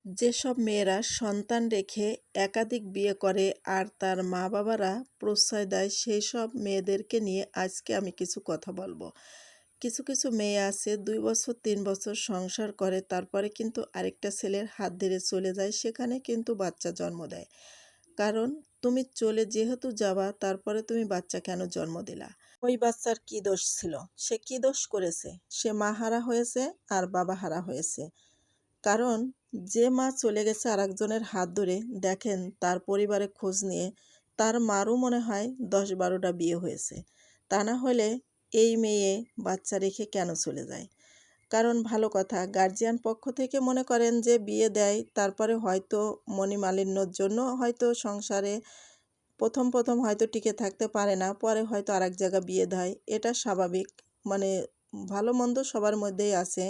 যেসব মেয়েরা সন্তান রেখে একাধিক বিয়ে করে আর তার মা-বাবারা প্রশ্রয় দেয় সেই সব মেয়েদেরকে নিয়ে আজকে আমি কিছু কথা বলবো। কিছু, কিছু মেয়ে আছে ২ বছর ৩ বছর সংসার করে তারপরে কিন্তু আরেকটা ছেলের হাত ধরে চলে যায় সেখানে কিন্তু বাচ্চা জন্ম দেয়। কারণ তুমি চলে যেহেতু যাবা তারপরে তুমি বাচ্চা কেন জন্ম দিলা? ওই বাচ্চার কি দোষ ছিল? সে কি দোষ করেছে? সে মাহারা হয়েছে আর বাবা হারা হয়েছে। কারণ যে মা চলে গেছে আরেকজনের হাত ধরে দেখেন তার পরিবারে খোঁজ নিয়ে তার মারও মনে হয় ১০-১২টা বিয়ে হয়েছে। তা না হলে এই মেয়ে বাচ্চা রেখে কেন চলে যায়? কারণ ভালো কথা গার্জিয়ান পক্ষ থেকে মনে করেন যে বিয়ে দেয় তারপরে হয়তো মণিমালিন্যর জন্য হয়তো সংসারে প্রথম হয়তো টিকে থাকতে পারে না, পরে হয়তো আরেক জায়গায় বিয়ে দেয়। এটা স্বাভাবিক। মানে ভালো-মন্দ সবার মধ্যেই আছে।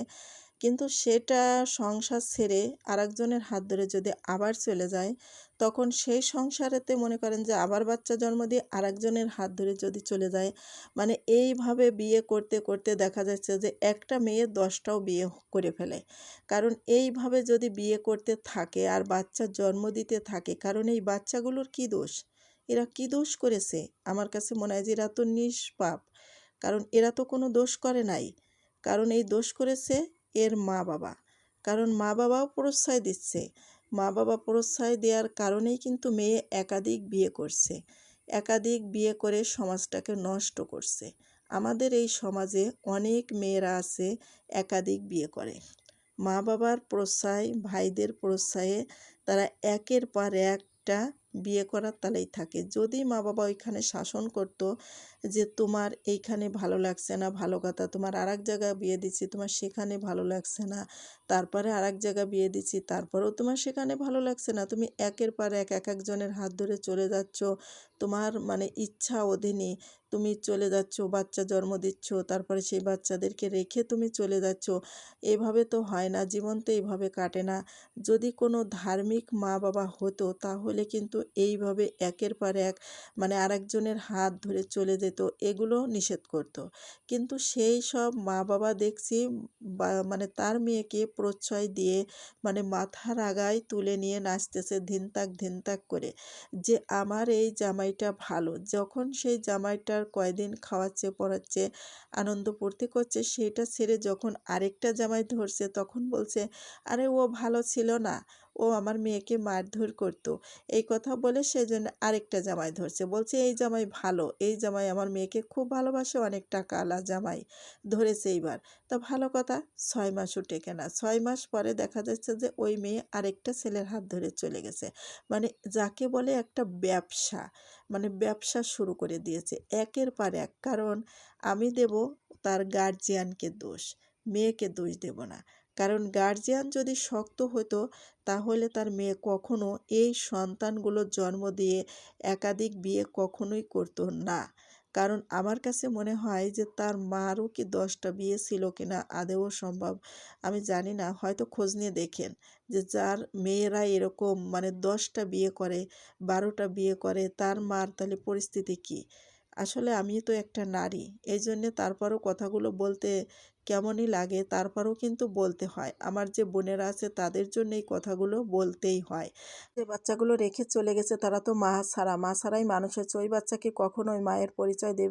কিন্তু সেটা সংসার ছেড়ে আরেকজনের হাত ধরে যদি আবার চলে যায়, তখন সেই সংসারেতে মনে করেন যে আবার বাচ্চা জন্ম দিয়ে আরেকজনের হাত ধরে যদি চলে যায়, মানে এইভাবে বিয়ে করতে, করতে দেখা যাচ্ছে যে একটা মেয়ে ১০টাও বিয়ে করে ফেলে। কারণ এইভাবে যদি বিয়ে করতে থাকে আর বাচ্চা জন্ম দিতে থাকে, কারণ এই বাচ্চাগুলোর কী দোষ? এরা কী দোষ করেছে? আমার কাছে মনে হয় যে এরা তো নিষ্পাপ। কারণ এরা তো কোনো দোষ করে নাই। কারণ এই দোষ করেছে এর মা-বাবা। কারণ মা-বাবাও প্রশ্রয় দিচ্ছে। মা-বাবা প্রশ্রয় দেওয়ার কারণেই কিন্তু মেয়ে একাধিক বিয়ে করছে। একাধিক বিয়ে করে সমাজটাকে নষ্ট করছে। আমাদের এই সমাজে অনেক মেয়েরা আছে একাধিক বিয়ে করে। মা-বাবার প্রশ্রয়, ভাইদের প্রশ্রয়ে তারা একের পর একটা বিয়ে করার তালেই থাকে। যদি মা-বাবা ওইখানে শাসন করত যে তোমার এইখানে ভালো লাগছে না, ভালো কথা, তোমার আরেক জায়গায় বিয়ে দিচ্ছি, তোমার সেখানে ভালো লাগছে না, তারপরে আরেক জায়গায় বিয়ে দিচ্ছি, তারপরেও তোমার সেখানে ভালো লাগছে না, তুমি একের পর এক একজনের হাত ধরে চলে যাচ্ছ, তোমার মানে ইচ্ছা অধীনে তুমি চলে যাচ্ছ, বাচ্চা জন্ম দিচ্ছ, তারপরে সেই বাচ্চাদেরকে রেখে তুমি চলে যাচ্ছ। এভাবে তো হয় না, জীবন তো এইভাবে কাটে না। যদি কোনো ধার্মিক মা-বাবা হতো তাহলে কিন্তু এইভাবে একের পর এক মানে আরেকজনের হাত ধরে চলে যেত, এগুলো নিষেধ করত। কিন্তু সেই সব মা-বাবা দেখছি মানে তার মেয়েকে প্রশ্রয় দিয়ে মানে মাথার আগায় তুলে নিয়ে নাচতেছে ধিনতাক ধিনতাক করে যে আমার এই জামাইটা ভালো। যখন সেই জামাইটার কয়দিন খাওয়াচ্ছে পরাচ্ছে আনন্দ ফুর্তি করছে সেটা ছেড়ে যখন আরেকটা জামাই ধরছে তখন বলছে আরে ও ভালো ছিল না, ও আমার মেয়েকে মারধর করতো, এই কথা বলে সেজন্য আরেকটা জামাই ধরছে, বলছে এই জামাই ভালো, এই জামাই আমার মেয়েকে খুব ভালোবাসে, অনেক টাকাওয়ালা জামাই ধরেছে এইবার। তা ভালো কথা, 6 মাসও টেকে না, 6 মাস পরে দেখা যাচ্ছে যে ওই মেয়ে আরেকটা ছেলের হাত ধরে চলে গেছে। মানে যাকে বলে একটা ব্যবসা, মানে ব্যবসা শুরু করে দিয়েছে একের পর এক। কারণ আমি দেব তার গার্জিয়ানকে দোষ, মেয়েকে দোষ দেব না। কারণ গার্জিয়ান যদি শক্ত হতো তাহলে তার মেয়ে কখনো এই সন্তানগুলোর জন্ম দিয়ে একাধিক বিয়ে কখনোই করতো না। কারণ আমার কাছে মনে হয় যে তার মারও কি 10টা বিয়ে ছিল কিনা আদৌ সম্ভব আমি জানি না, হয়তো খোঁজ নিয়ে দেখেন যে যার মেয়েরা এরকম মানে 10টা বিয়ে করে, 12টা বিয়ে করে, তার মার তাহলে পরিস্থিতি কী? আসলে আমি তো একটা নারী, এই জন্যে তারপরও কথাগুলো বলতে কেমনই লাগে, তারপরেও কিন্তু বলতে হয়। আমার যে বোনেরা আছে তাদের জন্য এই কথাগুলো বলতেই হয়। যে বাচ্চাগুলো রেখে চলে গেছে তারা তো মা ছাড়া, মা ছাড়াই মানুষ হচ্ছে, ওই বাচ্চা কি কখনো ওই মায়ের পরিচয় দেবে?